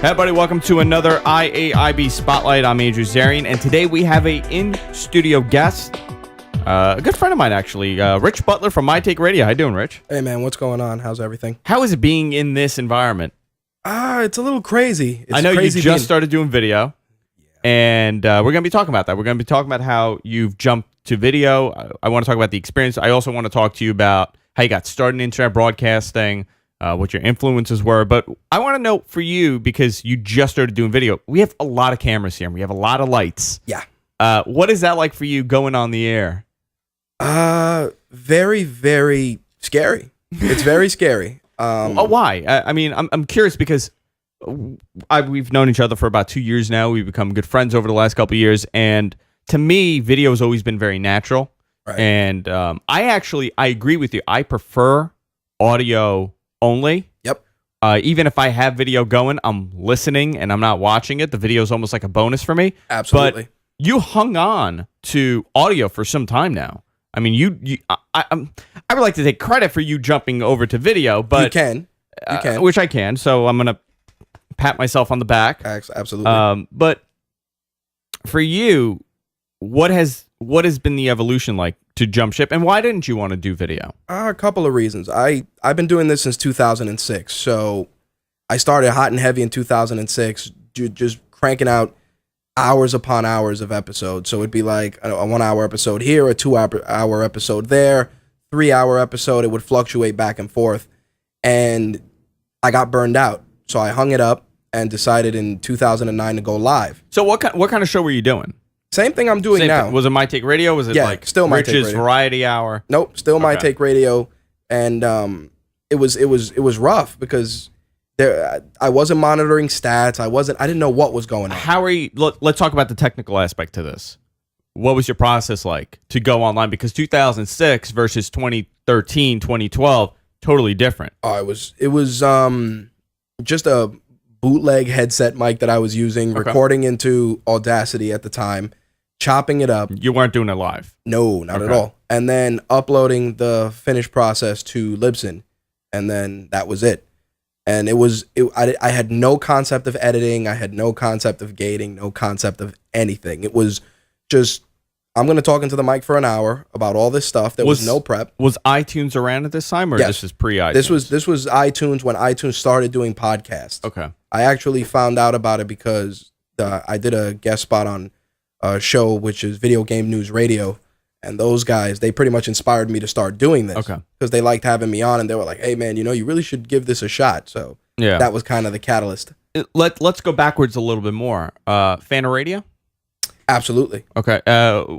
Hey everybody, welcome to another IAIB Spotlight. I'm Andrew Zarian, and today we have a in-studio guest, a good friend of mine actually, Rich Butler from My Take Radio. How you doing, Rich? Hey man, what's going on? How's everything? How is it being in this environment? It's a little crazy. It's I know crazy you just started doing video, and we're going to be talking about that. We're going to be talking about how you've jumped to video. I want to talk about the experience. I also want to talk to you about how you got started in internet broadcasting, what your influences were. But I want to know for you, because you just started doing video, we have a lot of cameras here and we have a lot of lights. Yeah. What is that like for you going on the air? Very, very scary. It's very scary. Why? I mean, I'm curious because we've known each other for about 2 years now. We've become good friends over the last couple of years. And to me, video has always been very natural. Right. And I agree with you. I prefer audio only. Yep. Even if I have video going, I'm listening and I'm not watching it. The video is almost like a bonus for me. Absolutely. But you hung on to audio for some time now. I mean, I would like to take credit for you jumping over to video, but you can, which I can. So I'm gonna pat myself on the back. Absolutely. But for you, what has been the evolution like to jump ship, and why didn't you want to do video? A couple of reasons. I've been doing this since 2006. So I started hot and heavy in 2006, just cranking out hours upon hours of episodes. So it'd be like a 1 hour episode here, a 2 hour episode there, 3 hour episode. It would fluctuate back and forth. And I got burned out. So I hung it up and decided in 2009 to go live. So what kind of show were you doing? Same thing I'm doing now. Was it My Take Radio? Was it like still My Take Rich's Radio. Variety Hour? Nope, still My Take Radio. And it was rough because I wasn't monitoring stats. I didn't know what was going on. How are you? Let's talk about the technical aspect to this. What was your process like to go online? Because 2006 versus 2013, 2012, totally different. Oh, it was just a bootleg headset mic that I was using, recording into Audacity at the time, chopping it up. You weren't doing it live? No, not at all. And then uploading the finished process to Libsyn, and then that was it. And I had no concept of editing. I had no concept of gating, no concept of anything. It was just, I'm going to talk into the mic for an hour about all this stuff. There was no prep. Was iTunes around at this time, or this is pre-iTunes? This was iTunes when iTunes started doing podcasts. Okay. I actually found out about it because I did a guest spot on a show, which is Video Game News Radio. And those guys, they pretty much inspired me to start doing this. Okay. Because they liked having me on, and they were like, hey, man, you really should give this a shot. So that was kind of the catalyst. Let's go backwards a little bit more. Fan of radio? Absolutely. Okay.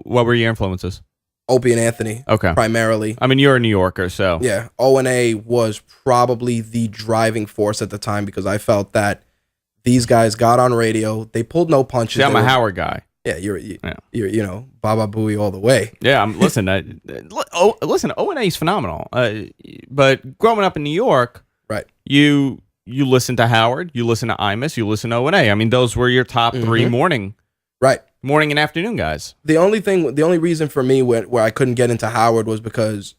What were your influences? Opie and Anthony. Okay. Primarily. I mean, you're a New Yorker, so. Yeah. O&A was probably the driving force at the time because I felt that these guys got on radio. They pulled no punches. See, I'm a Howard guy. Yeah, you're Baba Booey all the way. Yeah, listen, O&A is phenomenal. But growing up in New York, right? You listen to Howard, you listen to Imus, you listen to O&A. I mean, those were your top three morning and afternoon guys. The only reason for me where I couldn't get into Howard was because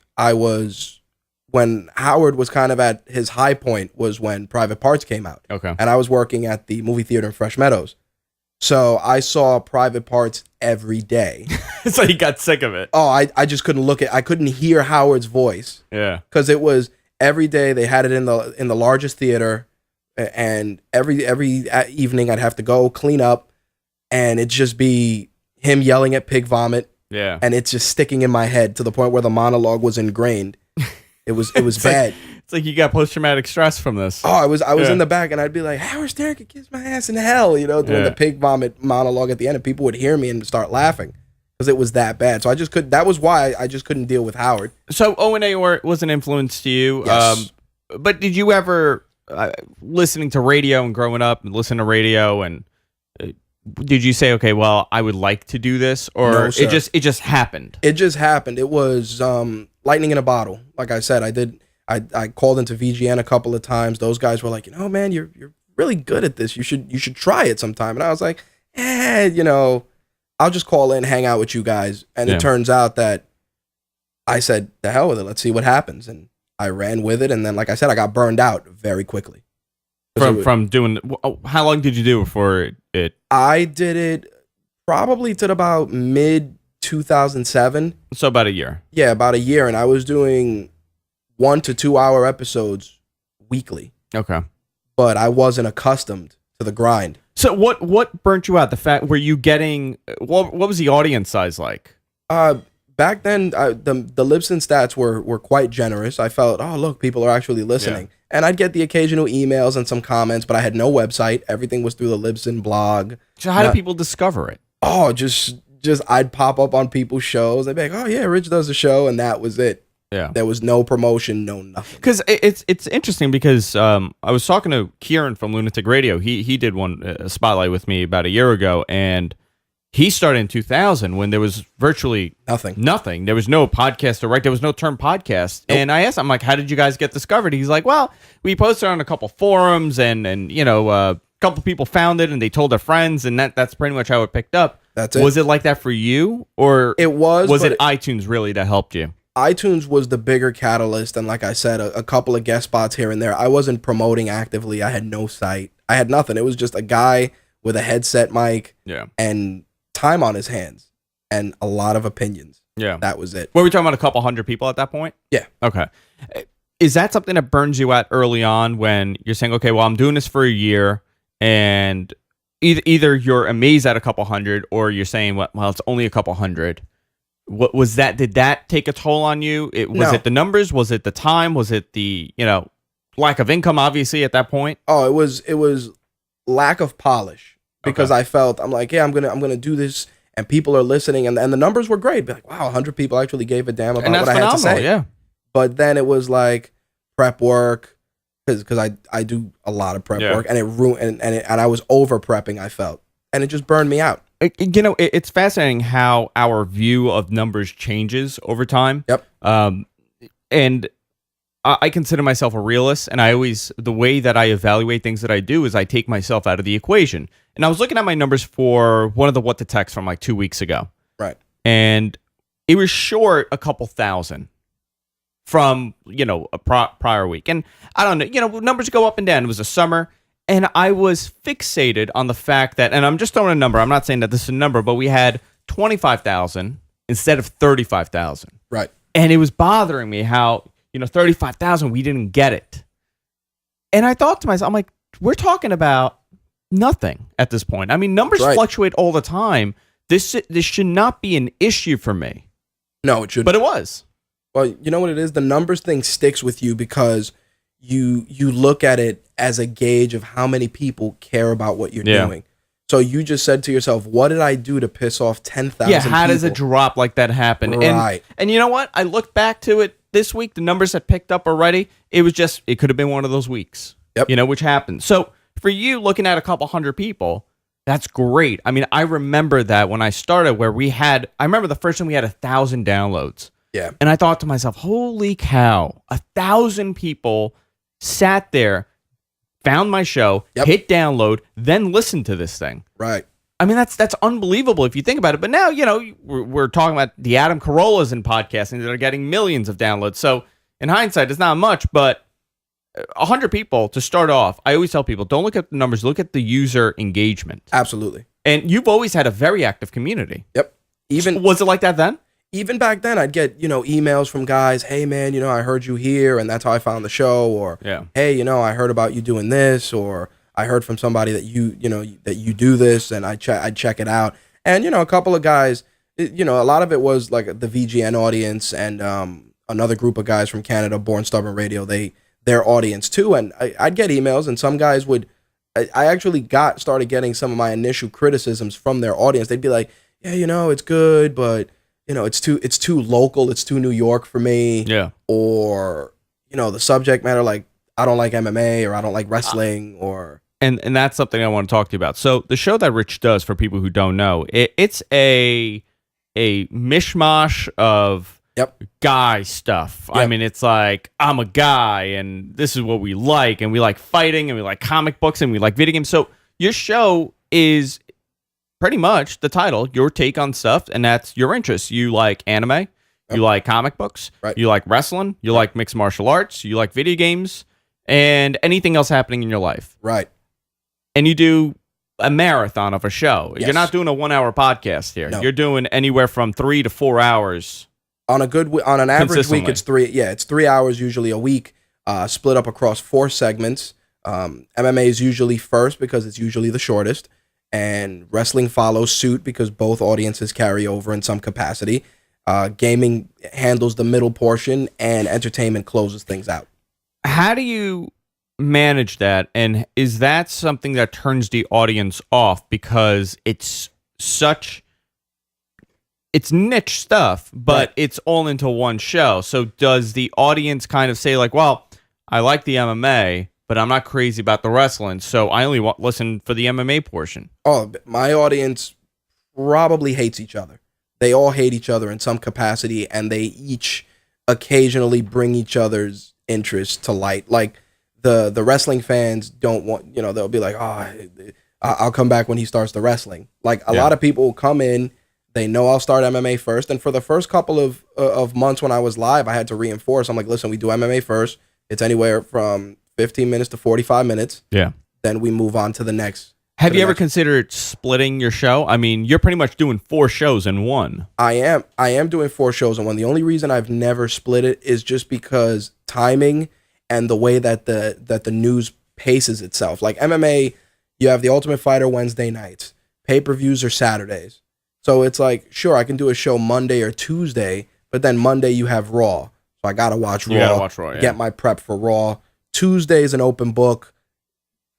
when Howard was kind of at his high point was when Private Parts came out. Okay. And I was working at the movie theater in Fresh Meadows. So I saw Private Parts every day. So you got sick of it. Oh, I just couldn't I couldn't hear Howard's voice. Yeah. Because it was every day. They had it in the largest theater, and every evening I'd have to go clean up, and it'd just be him yelling at pig vomit. Yeah. And it's just sticking in my head to the point where the monologue was ingrained. It was bad. It's like you got post-traumatic stress from this. Oh, I was in the back, and I'd be like, Howard Stern could kiss my ass in hell, doing the pig vomit monologue at the end, and people would hear me and start laughing because it was that bad. So that was why I just couldn't deal with Howard. So O&A was an influence to you. Yes. But did you ever, listening to radio and growing up and listening to radio, and did you say, okay, well, I would like to do this, or no, it just happened? It just happened. It was lightning in a bottle. Like I said, I called into VGN a couple of times. Those guys were like, man, you're really good at this. You should try it sometime. And I was like, I'll just call in, hang out with you guys. And it turns out that I said, the hell with it. Let's see what happens. And I ran with it. And then, like I said, I got burned out very quickly. From doing, how long did you do before it? I did it probably to about mid 2007. So about a year. Yeah, about a year, and I was doing 1 to 2 hour episodes weekly. Okay. But I wasn't accustomed to the grind. So what burnt you out? The fact, were you getting, what was the audience size like? Back then, the Libsyn stats were quite generous. I felt, oh, look, people are actually listening. Yeah. And I'd get the occasional emails and some comments, but I had no website. Everything was through the Libsyn blog. So how did people discover it? Oh, just I'd pop up on people's shows. They'd be like, oh, yeah, Rich does a show, and that was it. Yeah. There was no promotion, no nothing. Because it's interesting because I was talking to Kieran from Lunatic Radio. He did a spotlight with me about a year ago, and he started in 2000 when there was virtually nothing. There was no podcast direct. There was no term podcast. Nope. And I asked him, I'm like, how did you guys get discovered? He's like, well, we posted on a couple forums and you know, a couple people found it and they told their friends, and that's pretty much how it picked up. That's it. Was it like that for you, or it was it iTunes really that helped you? iTunes was the bigger catalyst, and like I said, a couple of guest spots here and there. I wasn't promoting actively. I had no site. I had nothing. It was just a guy with a headset mic and time on his hands and a lot of opinions. Yeah. That was it. Were we talking about a couple hundred people at that point? Yeah. Okay. Is that something that burns you out early on when you're saying, okay, well, I'm doing this for a year, and either you're amazed at a couple hundred, or you're saying, well, it's only a couple hundred. What was that? Did that take a toll on you? Was it the numbers? Was it the time? Was it the, lack of income, obviously, at that point? Oh, it was lack of polish, because I felt, I'm like, yeah, I'm gonna do this, and people are listening, and the numbers were great. Be like, wow, 100 people actually gave a damn about what I had to say. Yeah. But then it was like prep work, because I do a lot of prep work, and it ruined, and I was over prepping, I felt, and it just burned me out. It's fascinating how our view of numbers changes over time. Yep. And I consider myself a realist, and the way that I evaluate things that I do is I take myself out of the equation. And I was looking at my numbers for one of the What to Text from like 2 weeks ago. Right. And it was short a couple thousand from, a prior week. And I don't know, numbers go up and down. It was a summer. And I was fixated on the fact that, and I'm just throwing a number, I'm not saying that this is a number, but we had 25,000 instead of 35,000. Right. And it was bothering me how, 35,000, we didn't get it. And I thought to myself, I'm like, we're talking about nothing at this point. I mean, numbers fluctuate all the time. This should not be an issue for me. No, it shouldn't. But it was. Well, you know what it is? The numbers thing sticks with you because you look at it as a gauge of how many people care about what you're doing. So you just said to yourself, what did I do to piss off 10,000 people? Yeah, how does a drop like that happen? Right. And you know what? I look back to it this week, the numbers had picked up already. It could have been one of those weeks, which happened. So for you, looking at a couple hundred people, that's great. I mean, I remember that when I started I remember the first time we had 1,000 downloads. Yeah. And I thought to myself, holy cow, 1,000 people sat there, found my show, hit download, then listened to this thing. Right. I mean, that's unbelievable if you think about it. But now, we're talking about the Adam Carollas in podcasting that are getting millions of downloads. So in hindsight, it's not much, but 100 people to start off. I always tell people, don't look at the numbers, look at the user engagement. Absolutely. And you've always had a very active community. Yep. Was it like that then? Even back then, I'd get, emails from guys, hey, man, I heard you here, and that's how I found the show, or, hey, I heard about you doing this, or I heard from somebody that that you do this, and I'd check it out. And, a couple of guys, a lot of it was like the VGN audience and another group of guys from Canada, Born Stubborn Radio, their audience too. And I'd get emails, and some guys I actually started getting some of my initial criticisms from their audience. They'd be like, yeah, it's good, but it's too local, it's too New York for me. Yeah. Or, the subject matter, like I don't like MMA or I don't like wrestling or. And that's something I want to talk to you about. So the show that Rich does, for people who don't know, it's a mishmash of guy stuff. Yep. I mean, it's like, I'm a guy and this is what we like, and we like fighting and we like comic books and we like video games. So your show is pretty much the title, your take on stuff, and that's your interest. You like anime, you like comic books, you like wrestling, you like mixed martial arts, you like video games, and anything else happening in your life. Right. And you do a marathon of a show. Yes. You're not doing a 1 hour podcast here. No. You're doing anywhere from 3 to 4 hours. On an average week, it's 3. Yeah, it's 3 hours usually a week, split up across 4 segments. MMA is usually first because it's usually the shortest, and wrestling follows suit because both audiences carry over in some capacity. Gaming handles the middle portion, and entertainment closes things out. How do you manage that? And is that something that turns the audience off because it's niche stuff, but it's all into one show? So does the audience kind of say like, well, I like the MMA, but I'm not crazy about the wrestling, so I only listen for the MMA portion? Oh, my audience probably hates each other. They all hate each other in some capacity, and they each occasionally bring each other's interests to light. Like the wrestling fans don't want, they'll be like, I'll come back when he starts the wrestling. Like a lot of people will come in, they know I'll start MMA first, and for the first couple of months when I was live, I had to reinforce. I'm like, listen, we do MMA first. It's anywhere from 15 minutes to 45 minutes. Yeah. Then we move on to the next. Have you ever considered splitting your show? I mean, you're pretty much doing 4 shows in one. I am doing 4 shows in one. The only reason I've never split it is just because timing and the way that the news paces itself. Like MMA, you have the Ultimate Fighter Wednesday nights. Pay-per-views are Saturdays. So it's like, sure, I can do a show Monday or Tuesday, but then Monday you have Raw. So I got to watch Raw. You got to watch Raw, yeah. Get my prep for Raw. Tuesday's an open book.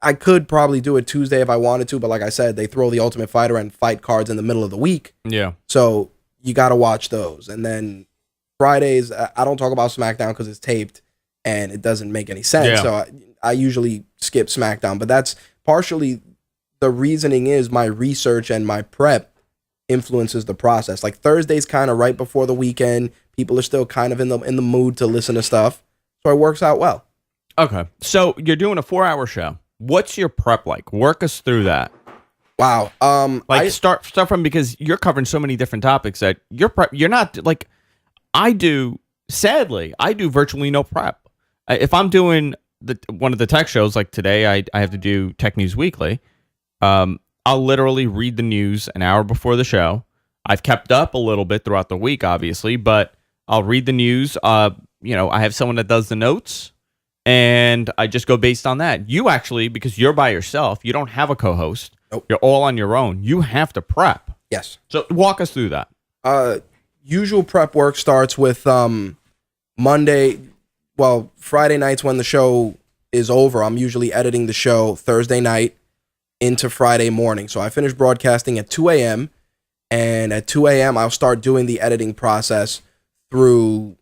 I could probably do it Tuesday if I wanted to, but like I said, they throw the Ultimate Fighter and fight cards in the middle of the week. Yeah. So you got to watch those. And then Fridays, I don't talk about SmackDown because it's taped and it doesn't make any sense. Yeah. So I usually skip SmackDown, but that's partially the reasoning is my research and my prep influences the process. Like Thursday's kind of right before the weekend. People are still kind of in the mood to listen to stuff. So it works out well. Okay. So you're doing a 4-hour show. What's your prep like? Work us through that. Wow. Start from, because you're covering so many different topics that you're not like I do. Sadly, I do virtually no prep. If I'm doing one of the tech shows like today, I have to do Tech News Weekly. I'll literally read the news an hour before the show. I've kept up a little bit throughout the week, obviously, but I'll read the news. I have someone that does the notes, and I just go based on that. You actually, because you're by yourself, you don't have a co-host. Nope. You're all on your own. You have to prep. Yes. So walk us through that. Usual prep work starts with Friday nights when the show is over. I'm usually editing the show Thursday night into Friday morning. So I finish broadcasting at 2 a.m. and at 2 a.m. I'll start doing the editing process through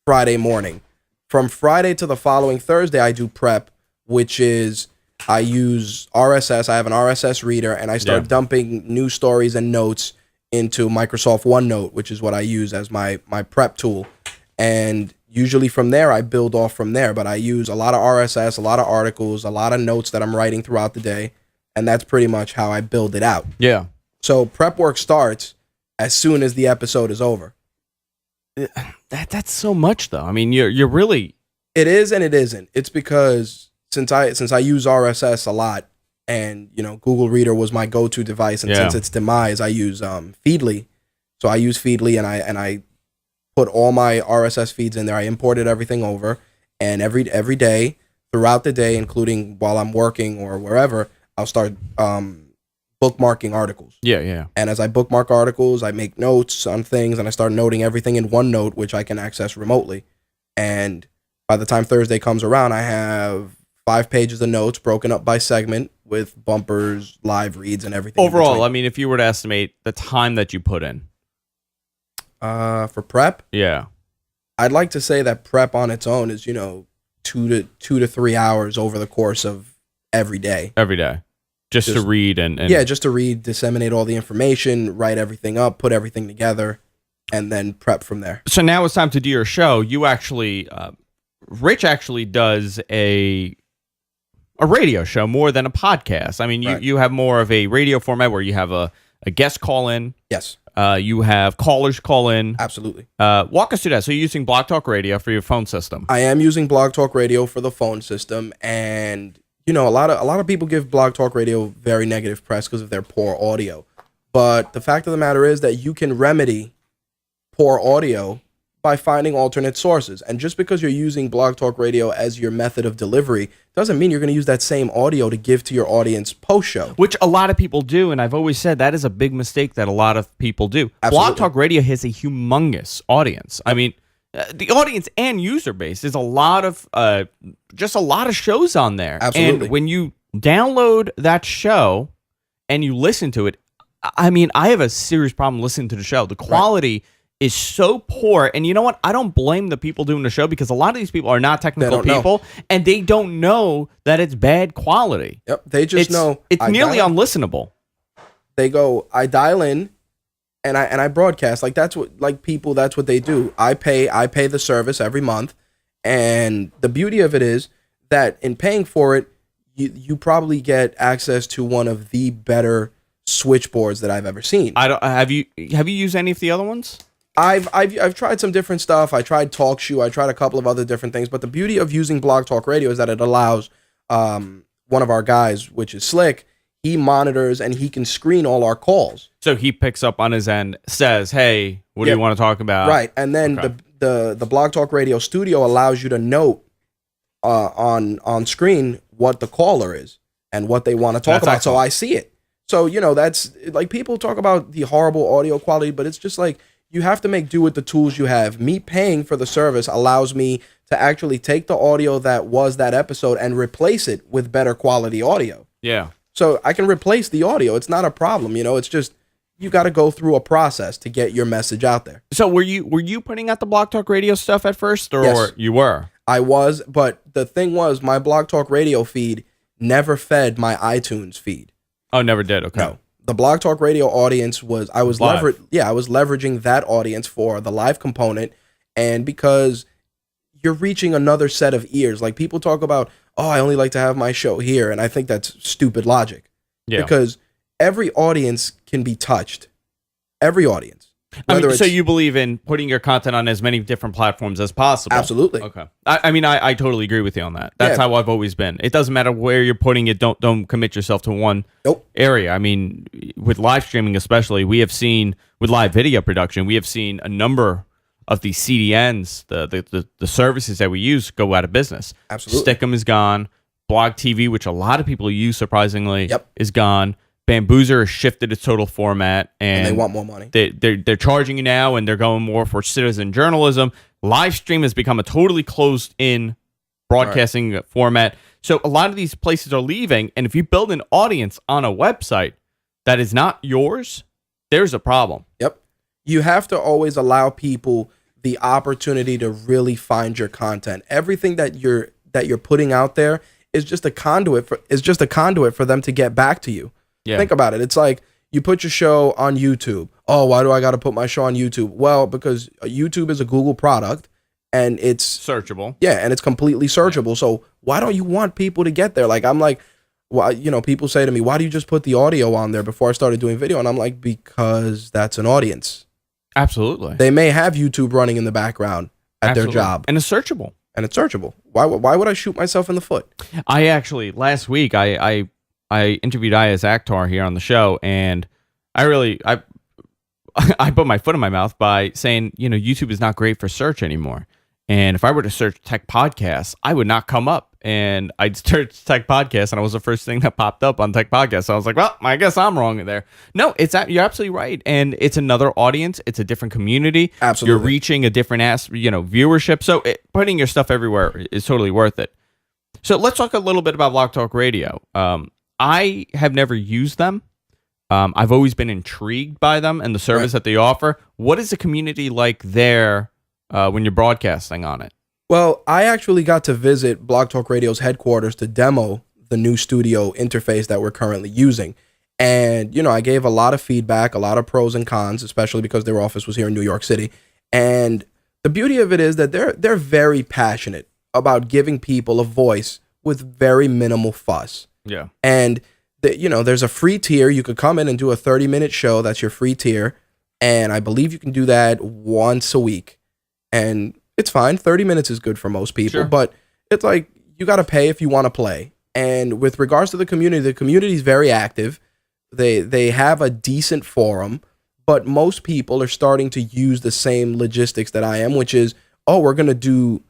Friday morning. From Friday to the following Thursday, I do prep, which is I use RSS. I have an RSS reader, and I start dumping news stories and notes into Microsoft OneNote, which is what I use as my prep tool. And usually from there, I build off from there. But I use a lot of RSS, a lot of articles, a lot of notes that I'm writing throughout the day. And that's pretty much how I build it out. Yeah. So prep work starts as soon as the episode is over. That's so much, though. I mean, you're really... It is and it isn't. It's because since I use RSS a lot, and Google Reader was my go-to device, and since its demise, I use Feedly. So I use Feedly, and I put all my RSS feeds in there. I imported everything over, and every day throughout the day, including while I'm working or wherever, I'll start bookmarking articles. Yeah. And as I bookmark articles, I make notes on things, and I start noting everything in OneNote, which I can access remotely. And by the time Thursday comes around, I have 5 pages of notes broken up by segment with bumpers, live reads, and everything. Overall, I mean, if you were to estimate the time that you put in. For prep? Yeah. I'd like to say that prep on its own is, 2 to 3 hours over the course of every day. Every day. Just to read and... Yeah, just to read, disseminate all the information, write everything up, put everything together, and then prep from there. So now it's time to do your show. You actually... Rich actually does a radio show more than a podcast. I mean, you have more of a radio format where you have a guest call in. Yes. You have callers call in. Absolutely. Walk us through that. So you're using BlogTalk Radio for your phone system. I am using BlogTalk Radio for the phone system, and a lot of people give BlogTalk Radio very negative press because of their poor audio. But the fact of the matter is that you can remedy poor audio by finding alternate sources. And just because you're using BlogTalk Radio as your method of delivery doesn't mean you're going to use that same audio to give to your audience post-show. Which a lot of people do, and I've always said that is a big mistake that a lot of people do. Absolutely. BlogTalk Radio has a humongous audience. I mean, the audience and user base is a lot of just a lot of shows on there. Absolutely. And when you download that show and you listen to it, I mean, I have a serious problem listening to the show. The quality is so poor, and you know what? I don't blame the people doing the show because a lot of these people are not technical people, and they don't know that it's bad quality. Yep, they just know it's nearly unlistenable. They go, I dial in, and I broadcast. That's what they do. I pay the service every month, and the beauty of it is that in paying for it, you probably get access to one of the better switchboards that I've ever seen. Have you used any of the other ones? I've tried some different stuff. I tried TalkShoe. I tried a couple of other different things. But the beauty of using BlogTalk Radio is that it allows one of our guys, which is Slick, he monitors and he can screen all our calls. So he picks up on his end, says, "Hey, what do you want to talk about?" Right, and then the BlogTalk Radio studio allows you to note on screen what the caller is and what they want to talk about. Excellent. So I see it. So that's like people talk about the horrible audio quality, but it's just like, you have to make do with the tools you have. Me paying for the service allows me to actually take the audio that was that episode and replace it with better quality audio. Yeah. So I can replace the audio. It's not a problem. It's just you got to go through a process to get your message out there. So were you putting out the BlogTalk Radio stuff at first, or yes, you were? I was, but the thing was, my BlogTalk Radio feed never fed my iTunes feed. Oh, never did. Okay. No. The BlogTalk Radio audience I was leveraging that audience for the live component, and because you're reaching another set of ears. Like people talk about, oh, I only like to have my show here, and I think that's stupid logic. Yeah. Because every audience can be touched. Every audience. So you believe in putting your content on as many different platforms as possible? Absolutely. Okay. I totally agree with you on that. That's how I've always been. It doesn't matter where you're putting it. Don't commit yourself to one area. I mean, with live streaming especially, we have seen, with live video production, we have seen a number of the CDNs, the services that we use, go out of business. Absolutely. Stick'em is gone. Blog TV, which a lot of people use surprisingly, is gone. Bamboozer has shifted its total format, and they want more money. They're charging you now, and they're going more for citizen journalism. Live stream has become a totally closed-in broadcasting format. So a lot of these places are leaving, and if you build an audience on a website that is not yours, there's a problem. Yep. You have to always allow people the opportunity to really find your content. Everything that you're putting out there is just a conduit for them to get back to you. Yeah. Think about it. It's like you put your show on YouTube. Oh, why do I got to put my show on YouTube? Well, because YouTube is a Google product and it's searchable. Yeah, and it's completely searchable. Yeah. So why don't you want people to get there? Like I'm like, well, people say to me, why do you just put the audio on there before I started doing video? And I'm like, because that's an audience. Absolutely. They may have YouTube running in the background at their job. And it's searchable. Why would I shoot myself in the foot? I actually, last week, I interviewed Ayaz Akhtar here on the show, and I put my foot in my mouth by saying, YouTube is not great for search anymore. And if I were to search tech podcasts, I would not come up. And I'd search tech podcasts, and it was the first thing that popped up on tech podcasts. So I was like, well, I guess I'm wrong there. No, you're absolutely right. And it's another audience. It's a different community. Absolutely. You're reaching a different viewership. So putting your stuff everywhere is totally worth it. So let's talk a little bit about BlogTalk Radio. I have never used them. I've always been intrigued by them and the service that they offer. What is the community like there when you're broadcasting on it? Well, I actually got to visit BlogTalk Radio's headquarters to demo the new studio interface that we're currently using. And, I gave a lot of feedback, a lot of pros and cons, especially because their office was here in New York City. And the beauty of it is that they're very passionate about giving people a voice with very minimal fuss. Yeah. And, there's a free tier. You could come in and do a 30-minute show. That's your free tier. And I believe you can do that once a week. And it's fine. 30 minutes is good for most people. Sure. But it's like you got to pay if you want to play. And with regards to the community is very active. They have a decent forum. But most people are starting to use the same logistics that I am, which is, we're going to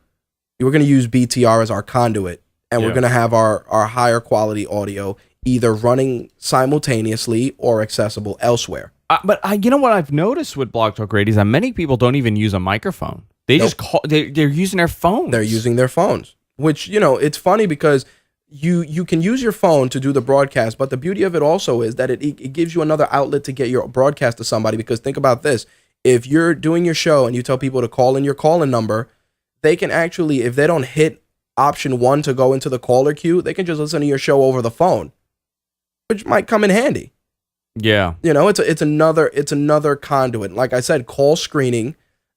use BTR as our conduit, and we're going to have our higher quality audio either running simultaneously or accessible elsewhere. But you know what I've noticed with BlogTalk Radio is that many people don't even use a microphone. They just call. They're using their phones. They're using their phones, which, it's funny because you can use your phone to do the broadcast, but the beauty of it also is that it gives you another outlet to get your broadcast to somebody. Because think about this. If you're doing your show and you tell people to call in your call-in number, they can actually, if they don't hit option 1 to go into the caller queue, they can just listen to your show over the phone, which might come in handy. Yeah. It's another conduit. Like I said, call screening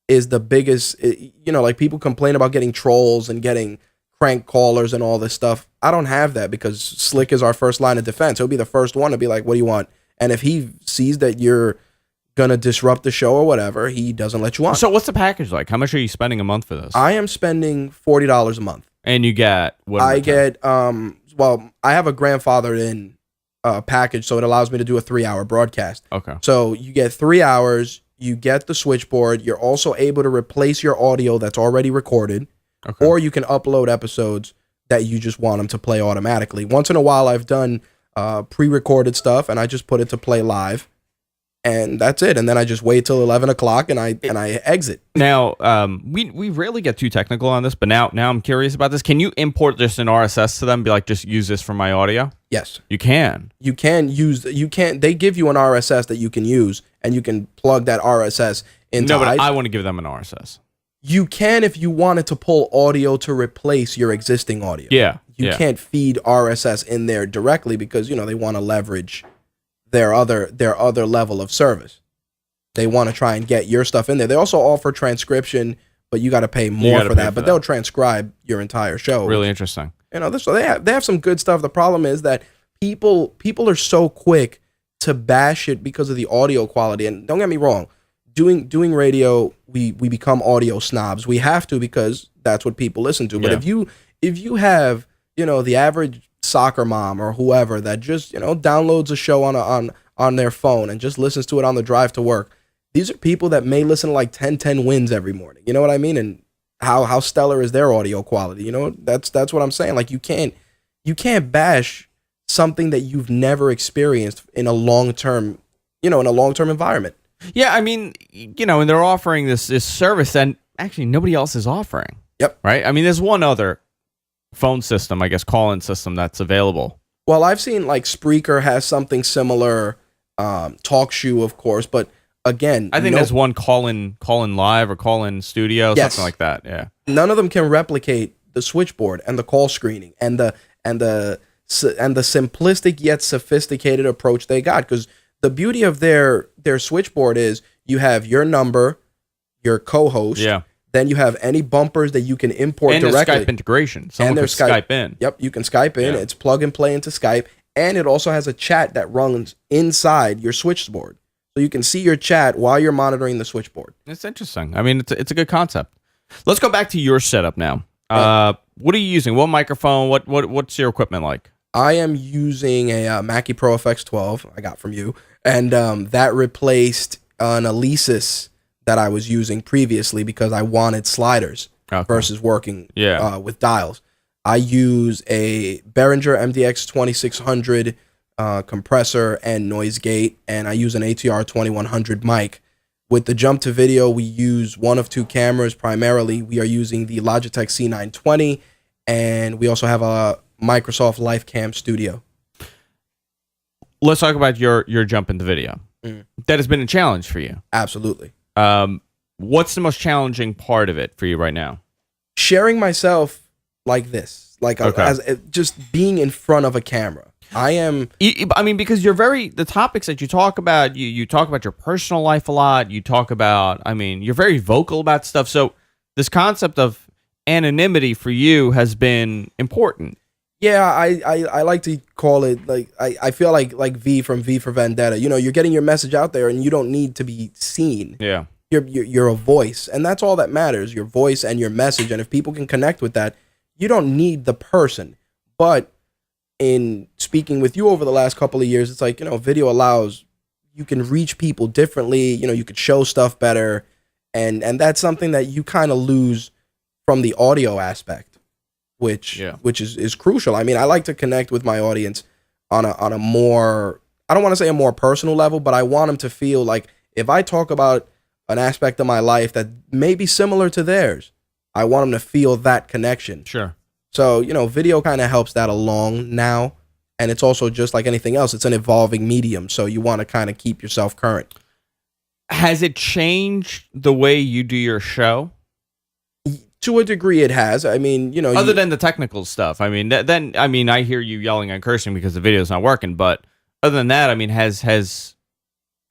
is the biggest, like people complain about getting trolls and getting crank callers and all this stuff. I don't have that because Slick is our first line of defense. He'll be the first one to be like, what do you want? And if he sees that you're going to disrupt the show or whatever, he doesn't let you on. So what's the package like? How much are you spending a month for this? I am spending $40 a month. And you get what? I get, I have a grandfathered in package, so it allows me to do a 3-hour broadcast. Okay. So you get 3 hours, you get the switchboard, you're also able to replace your audio that's already recorded. Okay. Or you can upload episodes that you just want them to play automatically. Once in a while, I've done pre-recorded stuff, and I just put it to play live, and that's it. And then I just wait till 11 o'clock, and I exit. Now, we rarely get too technical on this, but now I'm curious about this. Can you import just an RSS to them? Be like, just use this for my audio. Yes, you can. You can use. You can. They give you an RSS that you can use, and you can plug that RSS into. No, but I want to give them an RSS. You can if you wanted to pull audio to replace your existing audio. Yeah. You can't feed RSS in there directly because, they want to leverage their other level of service. They want to try and get your stuff in there. They also offer transcription, but you got to pay more for that. But they'll transcribe your entire show. Really interesting. So they have some good stuff. The problem is that people are so quick to bash it because of the audio quality. And don't get me wrong. Doing radio, we become audio snobs. We have to because that's what people listen to. But if you have, the average soccer mom or whoever that just, downloads a show on their phone and just listens to it on the drive to work, these are people that may listen to like 10 wins every morning. You know what I mean? And how stellar is their audio quality? That's what I'm saying. Like you can't bash something that you've never experienced in a long-term environment. Yeah, I mean, and they're offering this service that actually nobody else is offering. Yep. Right? I mean, there's one other phone system, I guess, call-in system that's available. Well, I've seen like Spreaker has something similar, TalkShoe, of course, but again, I think there's one call-in live or call-in studio, something like that. Yeah. None of them can replicate the switchboard and the call screening and the simplistic yet sophisticated approach they got, because the beauty of their switchboard is you have your number, your co-host, then you have any bumpers that you can import directly. And there's Skype integration. Someone can Skype in. Yep, you can Skype in. Yeah. It's plug and play into Skype. And it also has a chat that runs inside your switchboard. So you can see your chat while you're monitoring the switchboard. It's interesting. I mean, it's a good concept. Let's go back to your setup now. What are you using? What microphone? What's your equipment like? I am using a Mackie Pro FX12 I got from you, and that replaced an Alesis that I was using previously because I wanted sliders versus working with dials. I use a Behringer MDX 2600 compressor and noise gate, and I use an ATR 2100 mic. With the jump to video, we use one of two cameras primarily. We are using the Logitech C920, and we also have a Microsoft LifeCam Studio. Let's talk about your jump into video. That has been a challenge for you. Absolutely. What's the most challenging part of it for you right now? Sharing myself like this, as just being in front of a camera. I mean, because the topics that you talk about, you talk about your personal life a lot. You talk about, you're very vocal about stuff. So this concept of anonymity for you has been important. Yeah, I like to call it like I feel like V from V for Vendetta. You know, you're getting your message out there, and you don't need to be seen. Yeah. You're a voice, and that's all that matters. Your voice and your message, and if people can connect with that, you don't need the person. But in speaking with you over the last couple of years, it's like, you know, video allows you can reach people differently. You know, you could show stuff better, and that's something that you kind of lose from the audio aspect, which is crucial. I mean, I like to connect with my audience on a more, I don't want to say a more personal level, but I want them to feel like if I talk about an aspect of my life that may be similar to theirs, I want them to feel that connection. Sure. So, you know, video kind of helps that along now. And it's also just like anything else. It's an evolving medium. So you want to kind of keep yourself current. Has it changed the way you do your show? To a degree, it has. I mean, you know, other than the technical stuff. I mean, I hear you yelling and cursing because the video's not working. But other than that, I mean, has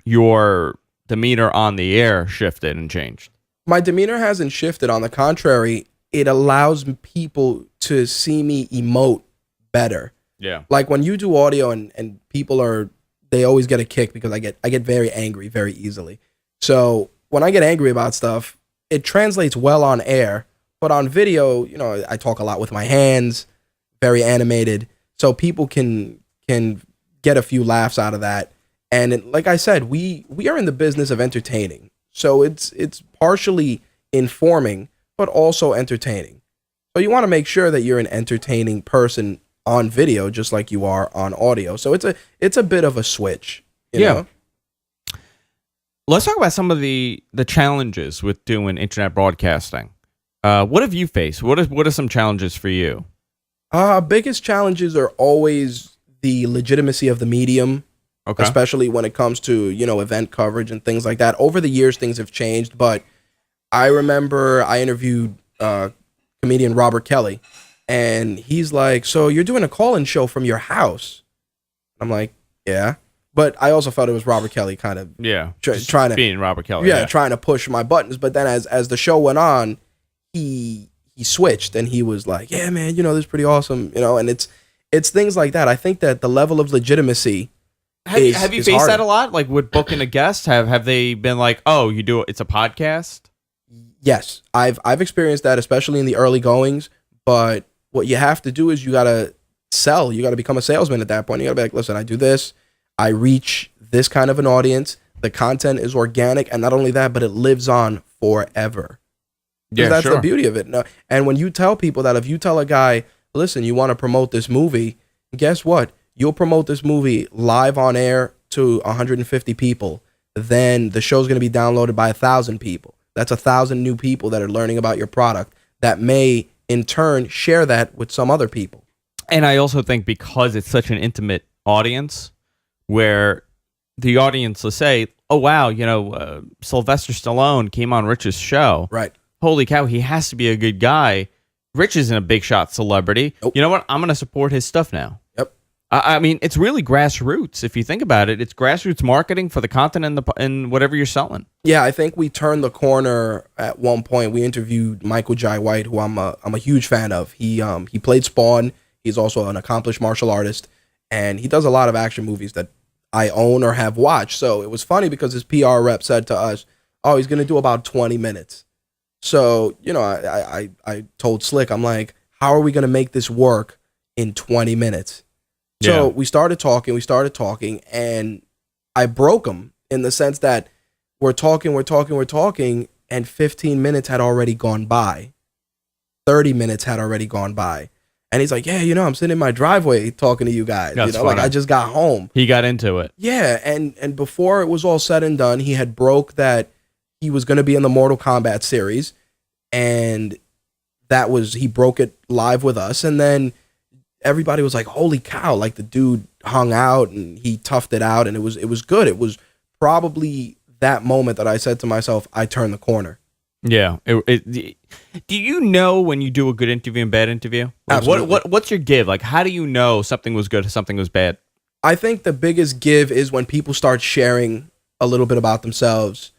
your demeanor on the air shifted and changed? My demeanor hasn't shifted. On the contrary, it allows people to see me emote better. Yeah. Like when you do audio and people they always get a kick because I get very angry very easily. So when I get angry about stuff, it translates well on air, but on video, you know, I talk a lot with my hands, very animated. So people can get a few laughs out of that. And like I said, we are in the business of entertaining. So it's partially informing, but also entertaining. So you want to make sure that you're an entertaining person on video, just like you are on audio. So it's a bit of a switch. You know? Let's talk about some of the challenges with doing internet broadcasting. What have you faced? What are some challenges for you? Biggest challenges are always the legitimacy of the medium. Okay. Especially when it comes to, you know, event coverage and things like that. Over the years, things have changed, but I remember I interviewed comedian Robert Kelly, and he's like, "So you're doing a call-in show from your house?" I'm like, "Yeah," but I also felt it was Robert Kelly kind of trying to being Robert Kelly, trying to push my buttons. But then as the show went on, he switched and he was like, "Yeah, man, you know, this is pretty awesome," you know, and it's things like that. I think that the level of legitimacy. Have you faced harder. That a lot? Like with booking a guest, have they been like, "Oh, you do it's a podcast"? Yes, I've experienced that, especially in the early goings. But what you have to do is you gotta sell. You gotta become a salesman at that point. You gotta be like, "Listen, I do this. I reach this kind of an audience. The content is organic, and not only that, but it lives on forever." Yeah, that's the beauty of it. And when you tell people that, if you tell a guy, "Listen, you want to promote this movie," guess what? You'll promote this movie live on air to 150 people. Then the show's going to be downloaded by 1,000 people. That's 1,000 new people that are learning about your product that may, in turn, share that with some other people. And I also think because it's such an intimate audience, where the audience will say, "Oh, wow, you know, Sylvester Stallone came on Rich's show. Right. Holy cow, he has to be a good guy. Rich isn't a big shot celebrity. Nope. You know what? I'm going to support his stuff now." I mean, it's really grassroots. If you think about it, it's grassroots marketing for the content and whatever you're selling. Yeah, I think we turned the corner at one point. We interviewed Michael Jai White, who I'm a huge fan of. He played Spawn. He's also an accomplished martial artist, and he does a lot of action movies that I own or have watched. So it was funny because his PR rep said to us, "Oh, he's going to do about 20 minutes." So, you know, I told Slick, I'm like, "How are we going to make this work in 20 minutes?" So we started talking, and I broke him in the sense that we're talking, and 15 minutes had already gone by. 30 minutes had already gone by. And he's like, "Yeah, you know, I'm sitting in my driveway talking to you guys. That's funny. Like I just got home." He got into it. Yeah, and before it was all said and done, he had broke that he was going to be in the Mortal Kombat series, and he broke it live with us, and then everybody was like, "Holy cow!" Like the dude hung out and he toughed it out, and it was good. It was probably that moment that I said to myself, "I turned the corner." Yeah. Do you know when you do a good interview and bad interview? Like Absolutely. What's your give? Like, how do you know something was good or something was bad? I think the biggest give is when people start sharing a little bit about themselves.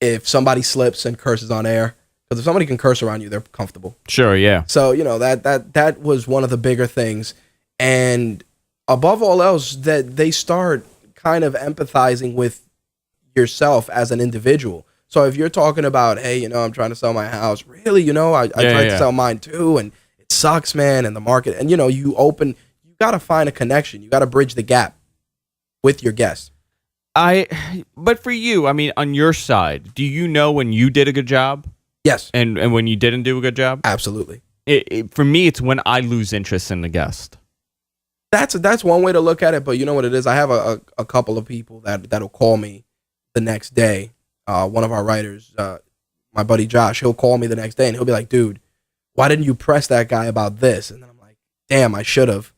If somebody slips and curses on air, Because if somebody can curse around you, they're comfortable. Sure, yeah. So, that was one of the bigger things. And above all else, that they start kind of empathizing with yourself as an individual. So if you're talking about, hey, I'm trying to sell my house, really, I tried to sell mine too, and it sucks, man, and the market, and you got to find a connection. You got to bridge the gap with your guests. But for you, I mean, on your side, do you know when you did a good job? Yes. And when you didn't do a good job? Absolutely. For me, it's when I lose interest in the guest. That's one way to look at it, but you know what it is? I have a couple of people that'll call me the next day. One of our writers, my buddy Josh, he'll call me the next day and he'll be like, dude, why didn't you press that guy about this? And then I'm like, damn, I should have.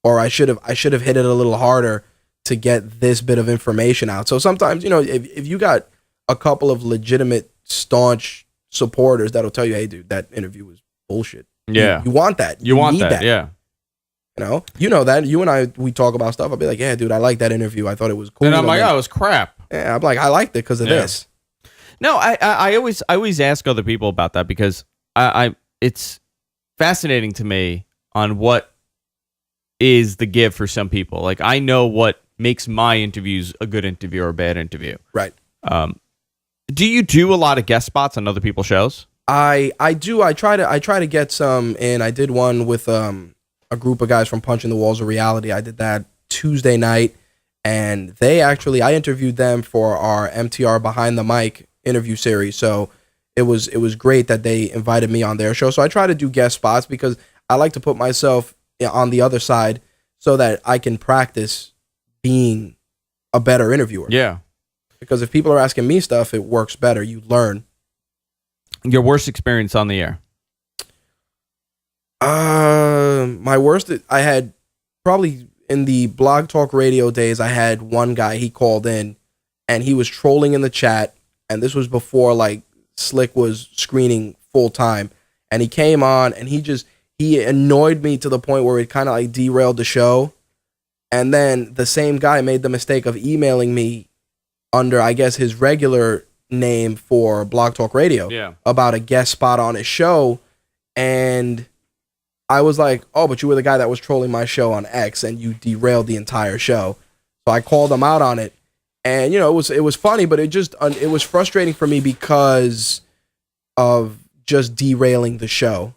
Or I should have hit it a little harder to get this bit of information out. So sometimes, if you got a couple of legitimate, staunch supporters that'll tell you, hey, dude, that interview was bullshit. Yeah. You want that. You want need that, yeah. That. You and I, we talk about stuff. I'll be like, yeah, dude, I like that interview. I thought it was cool. And I'm like, oh, it was crap. Yeah, I'm like, I liked it because of this. No, I always ask other people about that because it's fascinating to me on what is the give for some people. Like, I know what makes my interviews a good interview or a bad interview. Right. Do you do a lot of guest spots on other people's shows? I do. I try to get some in. I did one with a group of guys from Punching the Walls of Reality. I did that Tuesday night, and I interviewed them for our MTR Behind the Mic interview series. So it was great that they invited me on their show. So I try to do guest spots because I like to put myself on the other side so that I can practice being a better interviewer. Yeah. Because if people are asking me stuff, it works better. You learn. Your worst experience on the air? My worst, I had probably in the BlogTalk Radio days, I had one guy, he called in and he was trolling in the chat. And this was before like Slick was screening full time. And he came on and he annoyed me to the point where it kind of like derailed the show. And then the same guy made the mistake of emailing me under, I guess, his regular name for BlogTalk Radio about a guest spot on his show. And I was like, oh, but you were the guy that was trolling my show on X and you derailed the entire show. So I called him out on it. And, it was funny, but it was frustrating for me because of just derailing the show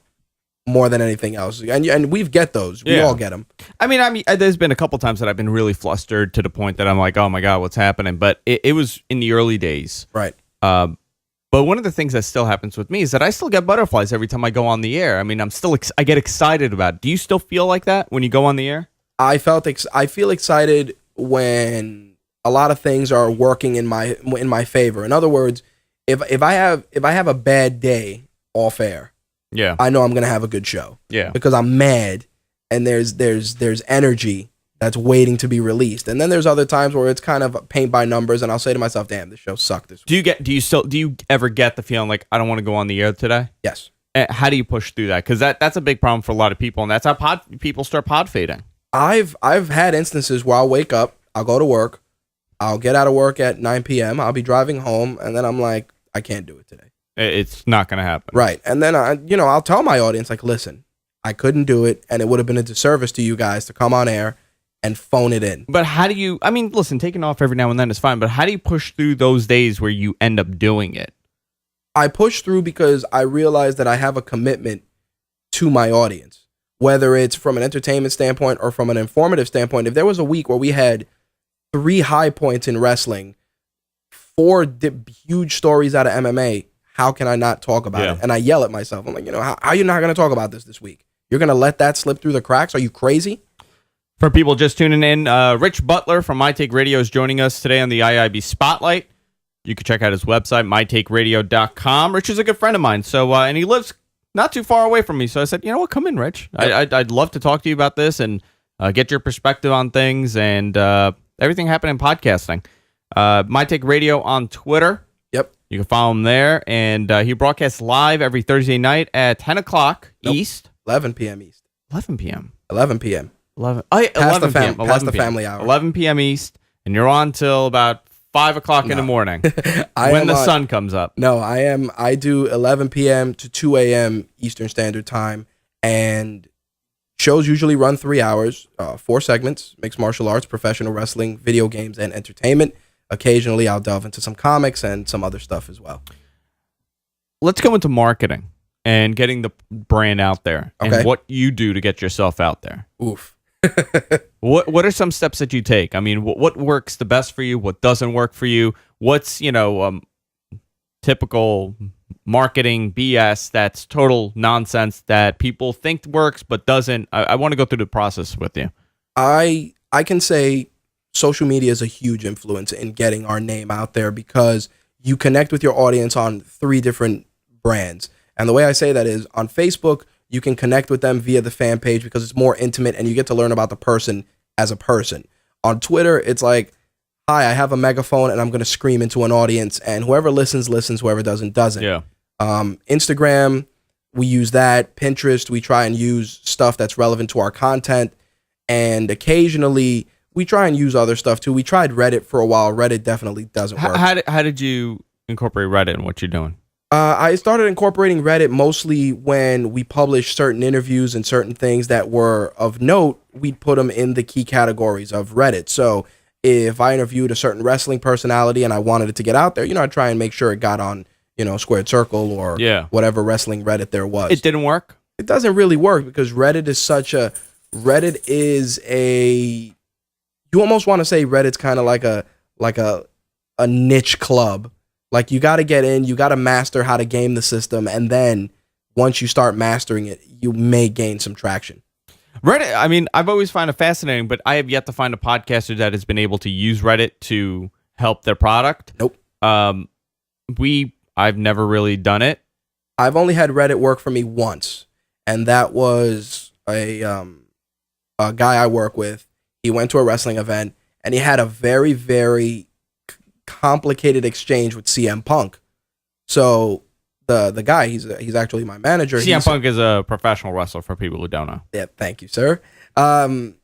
more than anything else. And we get those. We all get them. I mean, there's been a couple times that I've been really flustered to the point that I'm like, oh my God, what's happening? But it was in the early days. Right. But one of the things that still happens with me is that I still get butterflies every time I go on the air. I mean, I get excited about it. Do you still feel like that when you go on the air? I feel excited when a lot of things are working in my favor. In other words, if I have a bad day off air, I know I'm gonna have a good show. Yeah, because I'm mad and there's energy that's waiting to be released. And then there's other times where it's kind of paint by numbers, and I'll say to myself, "Damn, this show sucked this week." Do you ever get the feeling like I don't want to go on the air today? Yes. How do you push through that? Because that's a big problem for a lot of people, and that's how people start pod fading. I've had instances where I'll wake up, I'll go to work, I'll get out of work at 9 p.m. I'll be driving home, and then I'm like, I can't do it today. It's not going to happen. Right. And then, I'll tell my audience, like, listen, I couldn't do it, and it would have been a disservice to you guys to come on air and phone it in. But how do you, listen, taking off every now and then is fine, but how do you push through those days where you end up doing it? I push through because I realize that I have a commitment to my audience, whether it's from an entertainment standpoint or from an informative standpoint. If there was a week where we had 3 high points in wrestling, 4 huge stories out of MMA, how can I not talk about it? And I yell at myself. I'm like, how are you not going to talk about this week? You're going to let that slip through the cracks? Are you crazy? For people just tuning in, Rich Butler from My Take Radio is joining us today on the IAIB Spotlight. You can check out his website, mytakeradio.com. Rich is a good friend of mine, so and he lives not too far away from me. So I said, you know what, come in, Rich. I'd love to talk to you about this and get your perspective on things and everything happening in podcasting. My Take Radio on Twitter. Yep. You can follow him there. And he broadcasts live every Thursday night at 10 o'clock East. 11 p.m. East. 11 p.m. 11 p.m. 11 p.m. Past the family hour. 11 p.m. East. And you're on till about 5 o'clock in the morning when the sun comes up. No, I do 11 p.m. to 2 a.m. Eastern Standard Time, and shows usually run 3 hours, 4 segments: mixed martial arts, professional wrestling, video games, and entertainment. Occasionally, I'll delve into some comics and some other stuff as well. Let's go into marketing and getting the brand out there, and what you do to get yourself out there. Oof. What are some steps that you take? I mean, what works the best for you? What doesn't work for you? What's typical marketing BS that's total nonsense that people think works but doesn't? I want to go through the process with you. I can say social media is a huge influence in getting our name out there, because you connect with your audience on 3 different brands. And the way I say that is, on Facebook, you can connect with them via the fan page because it's more intimate and you get to learn about the person as a person. On Twitter, it's like, hi, I have a megaphone and I'm going to scream into an audience, and whoever listens, whoever doesn't. Yeah. Instagram, we use that. Pinterest, we try and use stuff that's relevant to our content. And occasionally, we try and use other stuff too. We tried Reddit for a while. Reddit definitely doesn't work. How did you incorporate Reddit in what you're doing? I started incorporating Reddit mostly when we published certain interviews and certain things that were of note. We'd put them in the key categories of Reddit. So if I interviewed a certain wrestling personality and I wanted it to get out there, I'd try and make sure it got on, Squared Circle or whatever wrestling Reddit there was. It didn't work? It doesn't really work because Reddit is you almost want to say Reddit's kind of like a niche club. Like, you got to get in, you got to master how to game the system, and then once you start mastering it, you may gain some traction. Reddit, I mean, I've always found it fascinating, but I have yet to find a podcaster that has been able to use Reddit to help their product. Nope. I've never really done it. I've only had Reddit work for me once, and that was a guy I work with. He went to a wrestling event, and he had a very, very complicated exchange with CM Punk. So the guy, he's actually my manager. CM Punk is a professional wrestler, for people who don't know. Yeah, thank you, sir. My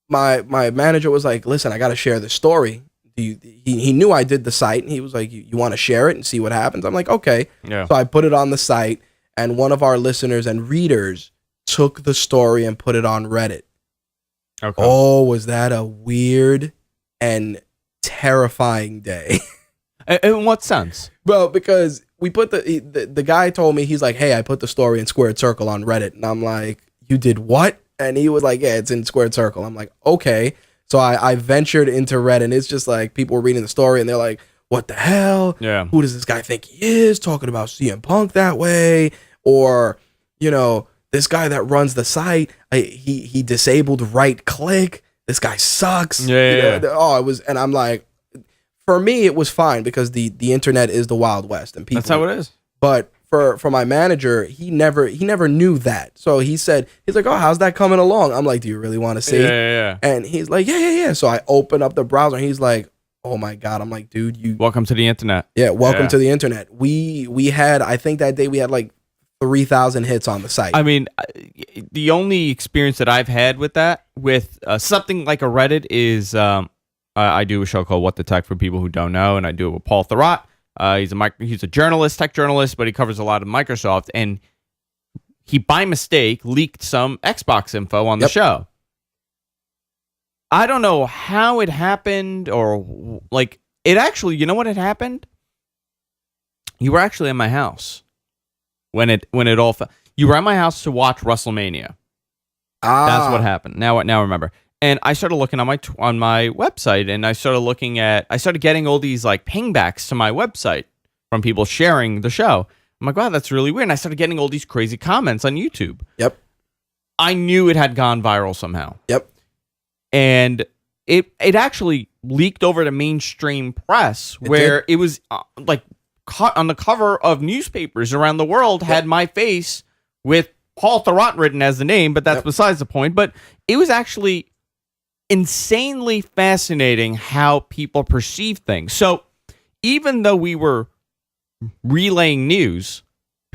manager was like, listen, I got to share this story. He knew I did the site, and he was like, you want to share it and see what happens? I'm like, okay. Yeah. So I put it on the site, and one of our listeners and readers took the story and put it on Reddit. Okay. Oh, was that a weird and terrifying day? In what sense? Well, because we put the guy told me, he's like, hey, I put the story in Squared Circle on Reddit. And I'm like, you did what? And he was like, yeah, it's in Squared Circle. I'm like, okay. So I ventured into Reddit, and it's just like people were reading the story and they're like, what the hell? Yeah. Who does this guy think he is, talking about CM Punk that way? Or, this guy that runs the site, he disabled right click. This guy sucks. Yeah. Oh, it was, and I'm like, for me, it was fine because the internet is the Wild West, and people. That's how it is. But for my manager, he never knew that. So he's like, oh, how's that coming along? I'm like, do you really want to see? Yeah. And he's like, yeah. So I open up the browser, and he's like, oh my God. I'm like, dude, welcome to the internet. Yeah, welcome to the internet. We had, I think that day we had like 3,000 hits on the site. I mean, the only experience that I've had with that, with something like a Reddit, is I do a show called What the Tech, for people who don't know, and I do it with Paul Thurrott. He's a journalist, tech journalist, but he covers a lot of Microsoft, and he, by mistake, leaked some Xbox info on the show. I don't know how it happened, or like, it actually, you know what had happened? You were actually in my house when it all you were at my house to watch WrestleMania. That's what happened. Now I remember. And I started looking on my website, and I started getting all these like pingbacks to my website from people sharing the show. I'm like, wow, that's really weird. And I started getting all these crazy comments on YouTube. Yep. I knew it had gone viral somehow. Yep. And it actually leaked over to mainstream press, where it was like on the cover of newspapers around the world, had my face with Paul Thurrott written as the name, but that's besides the point. But it was actually insanely fascinating how people perceive things. So even though we were relaying news,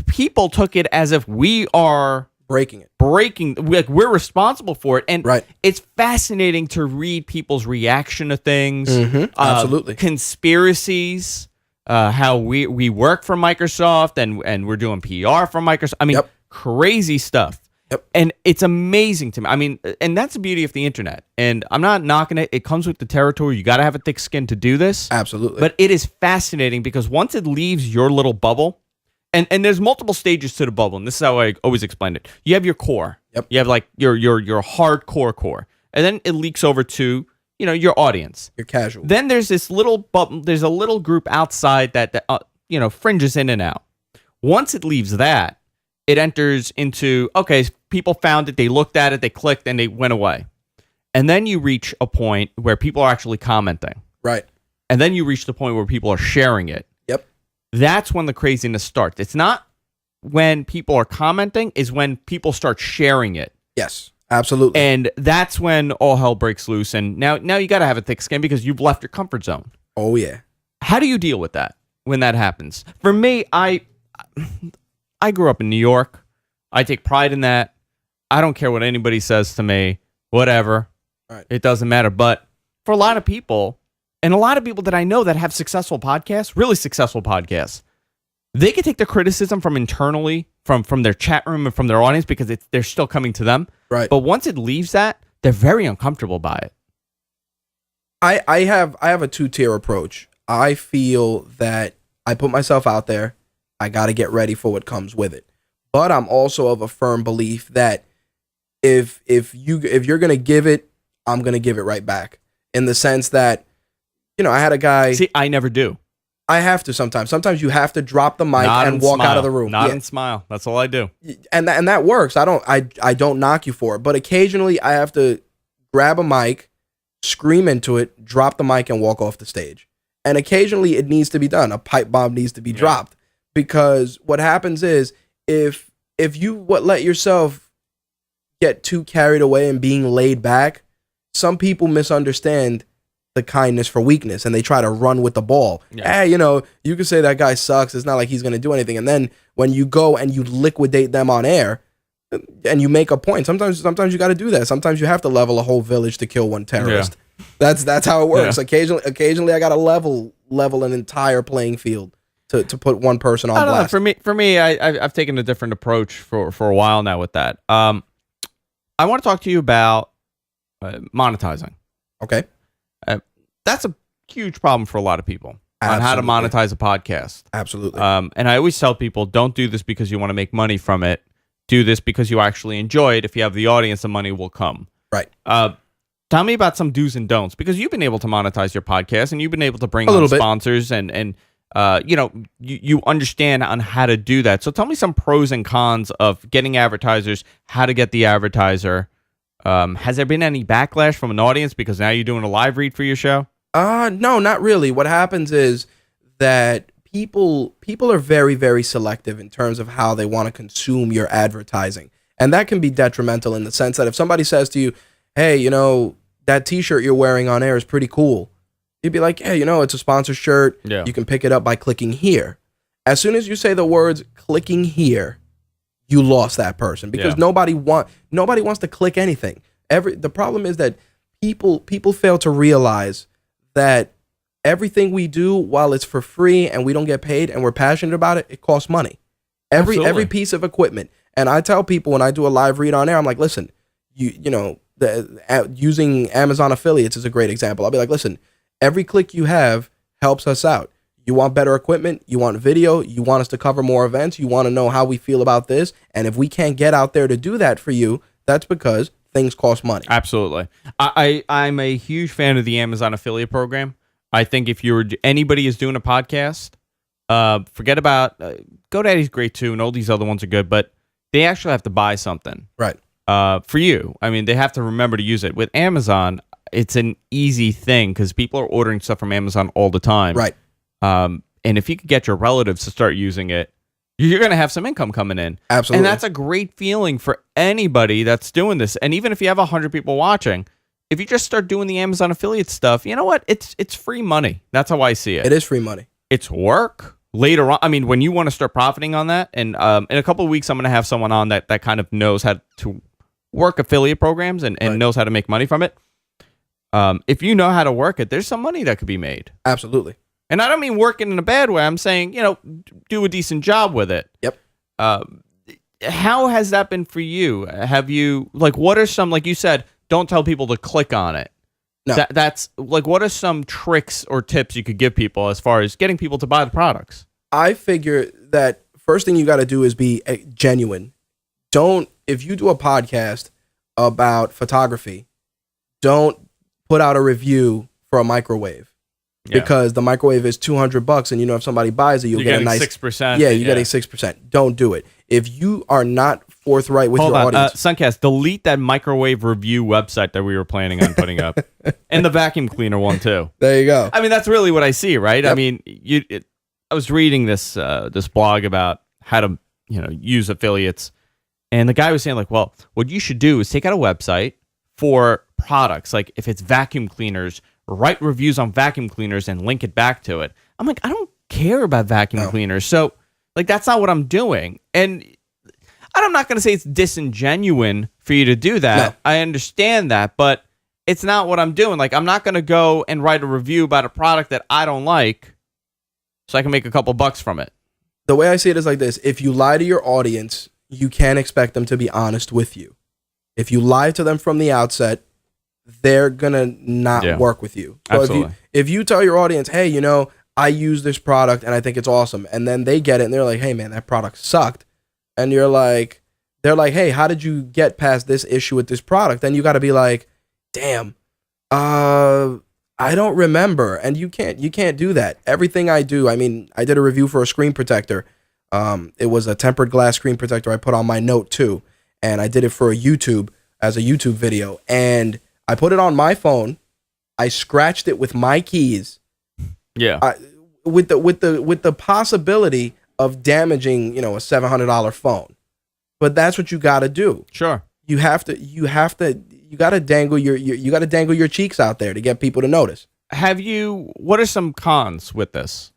people took it as if we are breaking it. Like we're responsible for it. And Right. it's fascinating to read people's reaction to things. Absolutely. Conspiracies, how we work for Microsoft and we're doing PR for Microsoft. I mean, Yep. crazy stuff. Yep. And it's amazing to me. I mean, and that's the beauty of the internet. And I'm not knocking it. It comes with the territory. You got to have a thick skin to do this. Absolutely. But it is fascinating because once it leaves your little bubble, and there's multiple stages to the bubble, and this is how I always explain it. You have your core. Yep. You have like your hardcore core. And then it leaks over to, your audience. You're casual. Then there's this little bubble, there's a little group outside that fringes in and out. Once it leaves that, it enters into, okay, people found it, they looked at it, they clicked, and they went away. And then you reach a point where people are actually commenting. Right. And then you reach the point where people are sharing it. Yep. That's when the craziness starts. It's not when people are commenting, it's when people start sharing it. Yes, absolutely. And that's when all hell breaks loose. And now you got to have a thick skin because you've left your comfort zone. Oh, yeah. How do you deal with that when that happens? For me, I grew up in New York. I take pride in that. I don't care what anybody says to me. Whatever. Right. It doesn't matter. But for a lot of people, and a lot of people that I know that have successful podcasts, really successful podcasts, they can take the criticism from internally, from their chat room and from their audience because they're still coming to them. Right. But once it leaves that, they're very uncomfortable by it. I have a two-tier approach. I feel that I put myself out there. I got to get ready for what comes with it. But I'm also of a firm belief that if you're going to give it, I'm going to give it right back. In the sense that, I had a guy. See, I never do. I have to sometimes. Sometimes you have to drop the mic and walk out of the room. Nod and smile. That's all I do. And that works. I don't knock you for it. But occasionally I have to grab a mic, scream into it, drop the mic, and walk off the stage. And occasionally it needs to be done. A pipe bomb needs to be dropped. Because what happens is if you let yourself get too carried away and being laid back, some people misunderstand the kindness for weakness and they try to run with the ball. Yeah. You can say that guy sucks. It's not like he's going to do anything. And then when you go and you liquidate them on air and you make a point, sometimes you got to do that. Sometimes you have to level a whole village to kill one terrorist. Yeah. That's how it works. Yeah. Occasionally I got to level an entire playing field to put one person on blast. For me, I've taken a different approach for a while now with that. I want to talk to you about monetizing. Okay. That's a huge problem for a lot of people. Absolutely. On how to monetize a podcast. Absolutely. And I always tell people, don't do this because you want to make money from it. Do this because you actually enjoy it. If you have the audience, the money will come. Right. Tell me about some do's and don'ts, because you've been able to monetize your podcast and you've been able to bring on sponsors and you understand on how to do that. So tell me some pros and cons of getting advertisers, how to get the advertiser. Has there been any backlash from an audience because now you're doing a live read for your show? No, not really. What happens is that people are very, very selective in terms of how they want to consume your advertising. And that can be detrimental in the sense that if somebody says to you, hey, that t-shirt you're wearing on air is pretty cool. You'd be like, hey, it's a sponsored shirt. Yeah. You can pick it up by clicking here. As soon as you say the words clicking here, you lost that person because nobody wants to click anything. The problem is that people fail to realize that everything we do, while it's for free and we don't get paid and we're passionate about it, it costs money. Every piece of equipment. And I tell people when I do a live read on air, I'm like, listen, using Amazon affiliates is a great example. I'll be like, listen, every click you have helps us out. You want better equipment, you want video, you want us to cover more events, you want to know how we feel about this. And if we can't get out there to do that for you, that's because things cost money. Absolutely. I'm a huge fan of the Amazon affiliate program. I think if anybody is doing a podcast, forget about GoDaddy's great too, and all these other ones are good, but they actually have to buy something. Right. For you. I mean, they have to remember to use it. With Amazon, it's an easy thing because people are ordering stuff from Amazon all the time. Right. And if you could get your relatives to start using it, you're going to have some income coming in. Absolutely. And that's a great feeling for anybody that's doing this. And even if you have 100 people watching, if you just start doing the Amazon affiliate stuff, you know what? It's free money. That's how I see it. It is free money. It's work, later on, I mean, when you want to start profiting on that, and in a couple of weeks, I'm going to have someone on that kind of knows how to work affiliate programs and knows how to make money from it. If you know how to work it, there's some money that could be made. Absolutely. And I don't mean working in a bad way. I'm saying, do a decent job with it. Yep. How has that been for you? Have you, what are some, like you said, don't tell people to click on it. No. That's, what are some tricks or tips you could give people as far as getting people to buy the products? I figure that first thing you got to do is be genuine. If you do a podcast about photography, don't put out a review for a microwave. Because the microwave is $200, and if somebody buys it, you'll get a nice 6%. Yeah, you get a 6%. Don't do it. If you are not forthright with your audience, Suncast, delete that microwave review website that we were planning on putting up, and the vacuum cleaner one too. There you go. I mean, that's really what I see, right? Yep. I mean, I was reading this blog about how to use affiliates, and the guy was saying well, what you should do is take out a website for products, like if it's vacuum cleaners. Write reviews on vacuum cleaners and link it back to it. I'm like, I don't care about vacuum cleaners. So, that's not what I'm doing. And I'm not going to say it's disingenuous for you to do that. No. I understand that, but it's not what I'm doing. I'm not going to go and write a review about a product that I don't like so I can make a couple bucks from it. The way I see it is like this. If you lie to your audience, you can't expect them to be honest with you. If you lie to them from the outset, they're gonna not work with you. So Absolutely. If you tell your audience, hey, I use this product and I think it's awesome, and then they get it and they're like, hey man, that product sucked, and they're like, hey, how did you get past this issue with this product? Then you got to be like, damn, I don't remember, and you can't do that. Everything I do, I mean, I did a review for a screen protector. It was a tempered glass screen protector I put on my Note 2, and I did it for a YouTube video, and I put it on my phone. I scratched it with my keys. Yeah. With the possibility of damaging, a $700 phone. But that's what you got to do. Sure. You got to dangle your cheeks out there to get people to notice. What are some cons with this?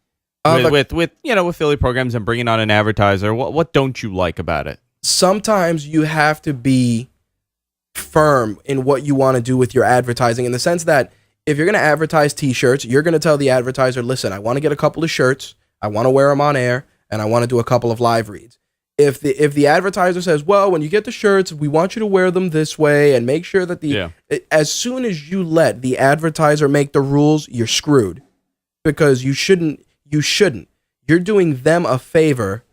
With affiliate programs and bringing on an advertiser, what don't you like about it? Sometimes you have to be firm in what you want to do with your advertising, in the sense that if you're going to advertise t-shirts, you're going to tell the advertiser, listen, I want to get a couple of shirts, I want to wear them on air, and I want to do a couple of live reads. If the advertiser says, well, when you get the shirts, we want you to wear them this way, and make sure that as soon as you let the advertiser make the rules, you're screwed, because you shouldn't. You're doing them a favor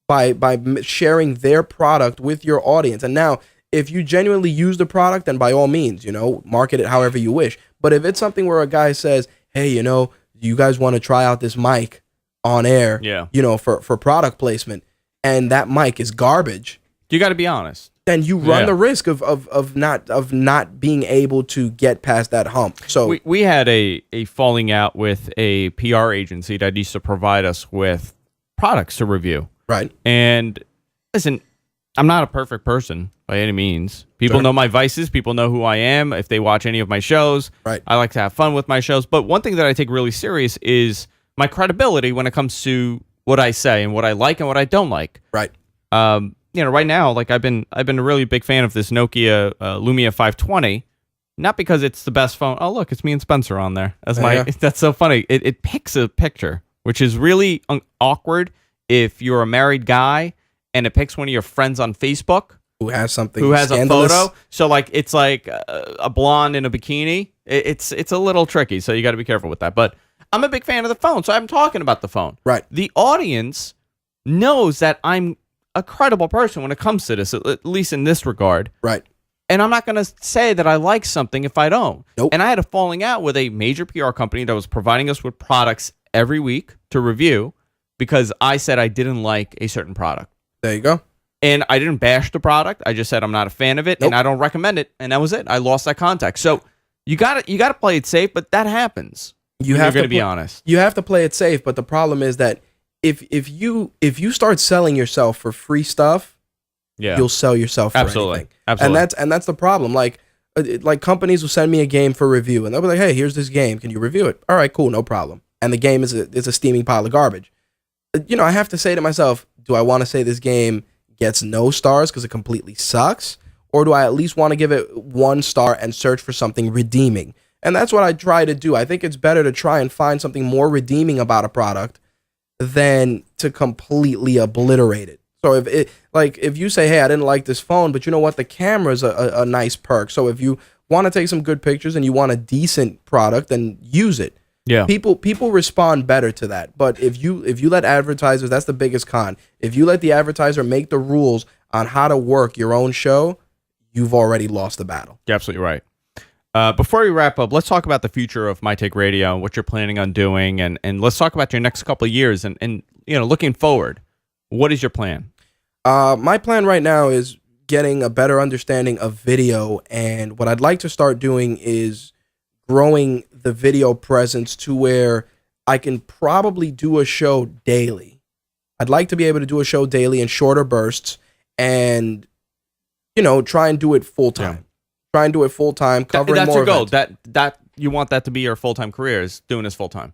by sharing their product with your audience. And now, if you genuinely use the product, then by all means, market it however you wish. But if it's something where a guy says, hey, you guys want to try out this mic on air, for product placement, and that mic is garbage, you got to be honest. Then you run the risk of not being able to get past that hump. So we had a falling out with a PR agency that used to provide us with products to review. Right. And listen, I'm not a perfect person by any means. People know my vices. People know who I am if they watch any of my shows. Right. I like to have fun with my shows. But one thing that I take really serious is my credibility when it comes to what I say and what I like and what I don't like. Right. Right now, I've been a really big fan of this Nokia Lumia 520, not because it's the best phone. Oh, look, it's me and Spencer on there. That's so funny. It picks a picture, which is really awkward if you're a married guy and it picks one of your friends on Facebook who has scandalous. A photo. So it's like a blonde in a bikini. It's a little tricky, so you got to be careful with that. But I'm a big fan of the phone, so I'm talking about the phone. Right. The audience knows that I'm a credible person when it comes to this, at least in this regard. Right. And I'm not going to say that I like something if I don't. Nope. And I had a falling out with a major PR company that was providing us with products every week to review because I said I didn't like a certain product. There you go. And I didn't bash the product. I just said I'm not a fan of it and I don't recommend it. And that was it. I lost that contact. So you got to play it safe, but that happens. You're going to be honest. You have to play it safe, but the problem is that if you start selling yourself for free stuff, you'll sell yourself for anything. Absolutely. And that's the problem. Like companies will send me a game for review, and they'll be like, "Hey, here's this game. Can you review it?" All right, cool, no problem. And the game is a steaming pile of garbage. I have to say to myself, do I want to say this game gets no stars because it completely sucks? Or do I at least want to give it 1 star and search for something redeeming? And that's what I try to do. I think it's better to try and find something more redeeming about a product than to completely obliterate it. So if you say, hey, I didn't like this phone, but you know what? The camera's a nice perk. So if you want to take some good pictures and you want a decent product, then use it. Yeah. People respond better to that. But if you let advertisers, that's the biggest con. If you let the advertiser make the rules on how to work your own show, you've already lost the battle. You're absolutely right. Before we wrap up, let's talk about the future of My Take Radio, what you're planning on doing, and let's talk about your next couple of years and looking forward. What is your plan? My plan right now is getting a better understanding of video, and what I'd like to start doing is growing the video presence to where I can probably do a show daily. I'd like to be able to do a show daily in shorter bursts and try and do it full time. Yeah. Try and do it full time, covering that's more your goal. events. That you want that to be your full-time career, is doing this full-time.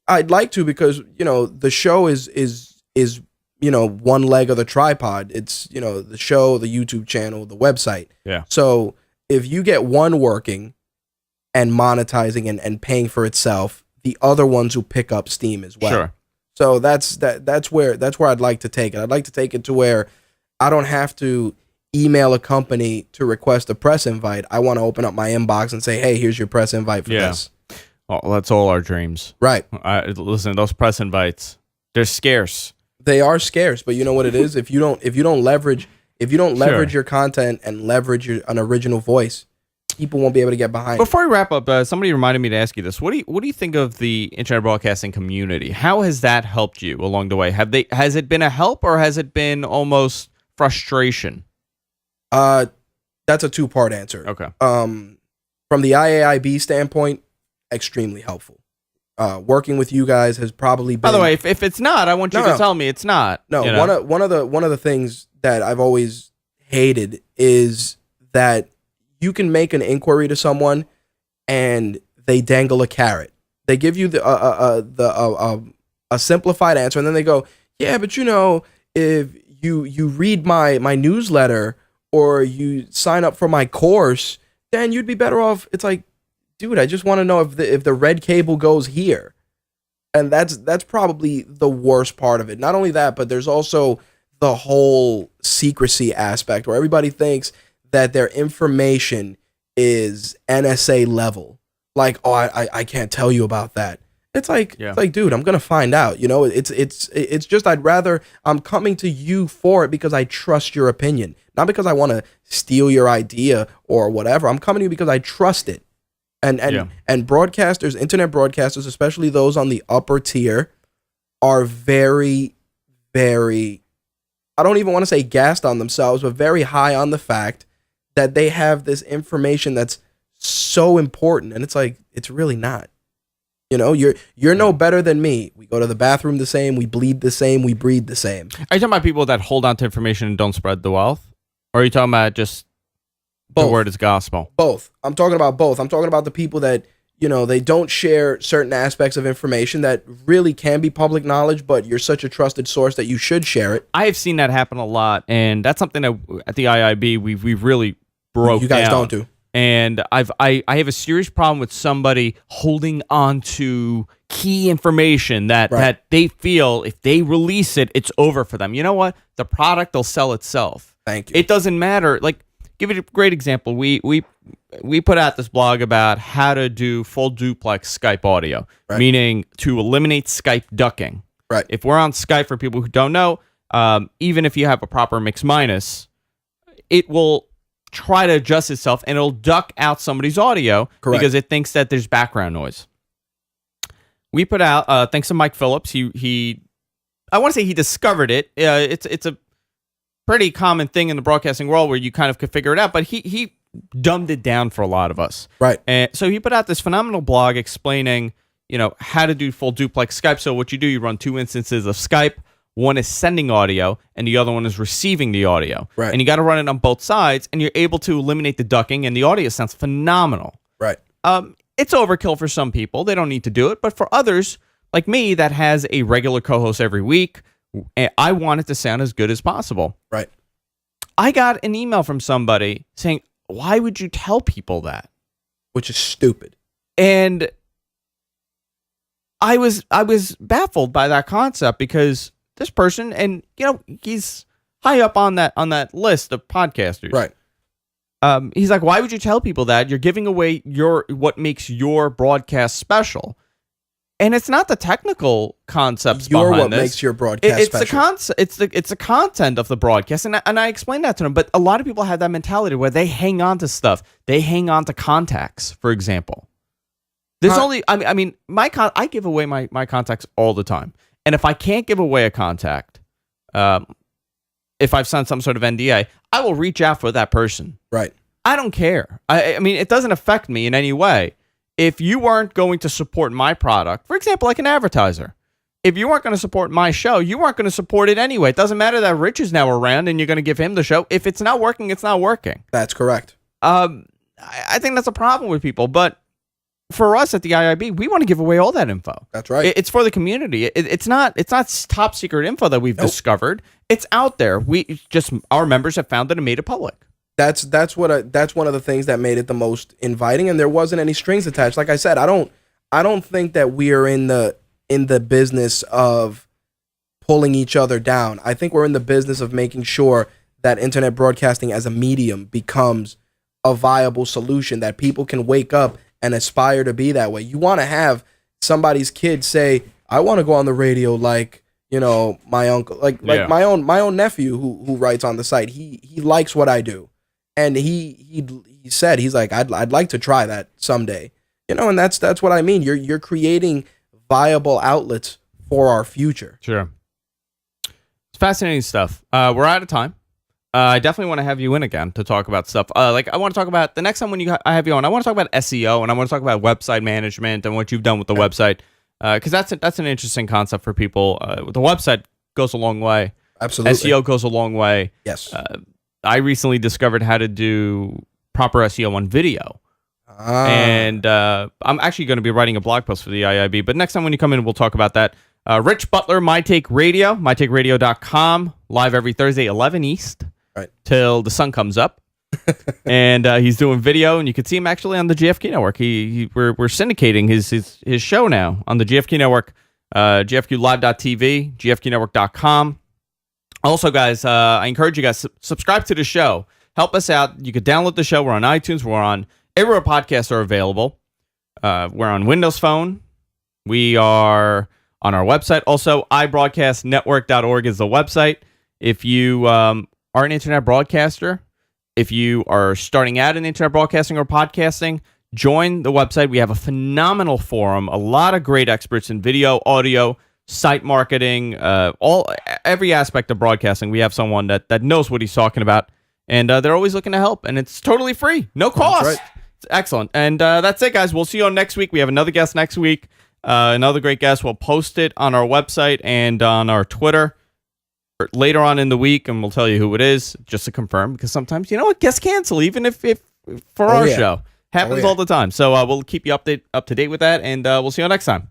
I'd like to, because the show is one leg of the tripod. It's the show, the YouTube channel, the website. Yeah. So if you get one working and monetizing and paying for itself, the other ones will pick up steam as well. Sure. So that's where I'd like to take it. I'd like to take it to where I don't have to email a company to request a press invite. I want to open up my inbox and say, hey, here's your press invite for this. Well, that's all our dreams. Right. Listen, those press invites, they're scarce. They are scarce, but you know what it is? If you don't leverage Sure. your content and leverage an original voice, people won't be able to get behind it. Before we wrap up, somebody reminded me to ask you this. What do you think of the internet broadcasting community? How has that helped you along the way? Has it been a help, or has it been almost frustration? That's a 2-part answer. Okay. From the IAIB standpoint, extremely helpful. Working with you guys has probably been. By the way, if it's not, I want you to tell me it's not. No, one of the things that I've always hated is that you can make an inquiry to someone and they dangle a carrot. They give you a simplified answer, and then they go, yeah, but if you read my newsletter or you sign up for my course, then you'd be better off. It's like, dude, I just want to know if the red cable goes here. And that's probably the worst part of it. Not only that, but there's also the whole secrecy aspect where everybody thinks that their information is NSA level. Like, oh, I can't tell you about that. It's like, dude, I'm gonna find out. It's just I'm coming to you for it because I trust your opinion, not because I want to steal your idea or whatever. I'm coming to you because I trust it. And broadcasters, internet broadcasters, especially those on the upper tier, are very, very, I don't even want to say gassed on themselves, but very high on the fact that they have this information that's so important. And it's like, it's really not. You're no better than me. We go to the bathroom the same, we bleed the same, we breathe the same. Are you talking about people that hold on to information and don't spread the wealth? Or are you talking about just both? The word is gospel? Both. I'm talking about both. I'm talking about the people that, they don't share certain aspects of information that really can be public knowledge, but you're such a trusted source that you should share it. I have seen that happen a lot, and that's something that at the IAIB we've really broke down. You guys don't do. And I have a serious problem with somebody holding on to key information that they feel if they release it, it's over for them. You know what? The product will sell itself. Thank you. It doesn't matter. Like, give it a great example. We put out this blog about how to do full duplex Skype audio, meaning to eliminate Skype ducking. Right. If we're on Skype, for people who don't know, even if you have a proper mix minus, it will try to adjust itself and it'll duck out somebody's audio because it thinks that there's background noise. We put out, thanks to Mike Phillips, he I want to say he discovered it. It's a pretty common thing in the broadcasting world where you kind of could figure it out, but he dumbed it down for a lot of us. Right. And so he put out this phenomenal blog explaining, how to do full duplex Skype. So what you do, you run 2 instances of Skype. One is sending audio, and the other one is receiving the audio. Right. And you got to run it on both sides, and you're able to eliminate the ducking, and the audio sounds phenomenal. Right. It's overkill for some people. They don't need to do it. But for others like me that has a regular co-host every week, I want it to sound as good as possible. Right. I got an email from somebody saying, why would you tell people that? Which is stupid. And I was baffled by that concept, because this person, and he's high up on that list of podcasters. Right. He's like, why would you tell people that? You're giving away what makes your broadcast special. And it's not the technical concepts behind what this. makes your broadcast it's special. The concept. It's the content of the broadcast, and I explained that to them. But a lot of people have that mentality where they hang on to stuff. They hang on to contacts, for example. There's only. I mean, I give away my contacts all the time, and if I can't give away a contact, if I've signed some sort of NDA, I will reach out for that person. Right. I don't care. I mean, it doesn't affect me in any way. If you weren't going to support my product, for example, like an advertiser, if you weren't going to support my show, you weren't going to support it anyway. It doesn't matter that Rich is now around and you're going to give him the show. If it's not working, it's not working. That's correct. I think that's a problem with people. But for us at the IAIB, we want to give away all that info. That's right. It's for the community. It's not top secret info that we've discovered. It's out there. Our members have found it and made it public. That's one of the things that made it the most inviting, and there wasn't any strings attached. Like I said, I don't think that we are in the business of pulling each other down. I think we're in the business of making sure that internet broadcasting as a medium becomes a viable solution, that people can wake up and aspire to be that way. You want to have somebody's kid say, I want to go on the radio like, my uncle, like my own nephew who writes on the site. He likes what I do. And he said, he's like, I'd like to try that someday, and that's what I mean. You're creating viable outlets for our future. Sure, it's fascinating stuff. We're out of time. I definitely want to have you in again to talk about stuff. I want to talk about the next time when I have you on. I want to talk about SEO, and I want to talk about website management and what you've done with the website, because that's an interesting concept for people. The website goes a long way. Absolutely, SEO goes a long way. Yes. I recently discovered how to do proper SEO on video. And I'm actually going to be writing a blog post for the IAIB. But next time when you come in, we'll talk about that. Rich Butler, My Take Radio, mytakeradio.com, live every Thursday, 11 East, right, till the sun comes up. And he's doing video, and you can see him actually on the GFQ network. We're syndicating his show now on the GFQ network, gfqlive.tv, gfqnetwork.com. Also, guys, I encourage you guys, subscribe to the show. Help us out. You could download the show. We're on iTunes. We're on everywhere podcasts are available. We're on Windows Phone. We are on our website. Also, ibroadcastnetwork.org is the website. If you are an internet broadcaster, if you are starting out in internet broadcasting or podcasting, join the website. We have a phenomenal forum, a lot of great experts in video, audio, site marketing, every aspect of broadcasting. We have someone that knows what he's talking about, and they're always looking to help, and it's totally free, no cost. Right. It's excellent. And that's it, guys. We'll see you on next week. We have another guest next week, another great guest. We'll post it on our website and on our Twitter later on in the week, and we'll tell you who it is just to confirm, because sometimes guests cancel even if for our show happens all the time. So we'll keep you up to date with that, and we'll see you next time.